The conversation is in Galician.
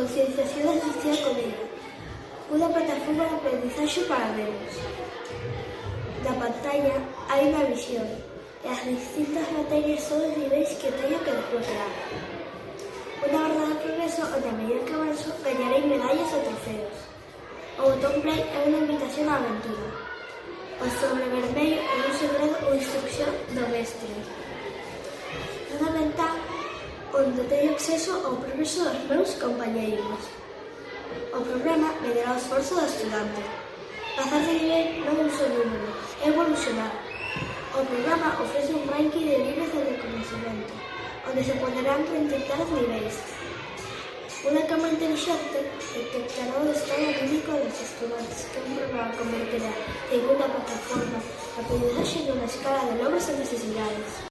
concienciación da asistencia á comida, unha plataforma de aprendizaxe para nenos. Na pantalla hai unha visión e as distintas materias son os niveis que teño que desbloquear. Unha barra de progreso onde a medida que avanzo gañarei medallas ou trofeos. O botón play é unha invitación á aventura. O sobre vermello é un segredo ou instrucción do mestre. Unha ventá onde teño acceso ao progreso dos meus compañeiros. O programa medirá o esforzo do estudante. Pasar de nivel non é un só número, é evolucionar. O programa ofrece un ranking de niveis de reconocimiento, onde se poderán reintentar os niveis. Unha cama inteligente detectará o estado anímico dos estudantes, que un programa converterá en unha plataforma de aprendizaxe nunha escala de logros e necesidades.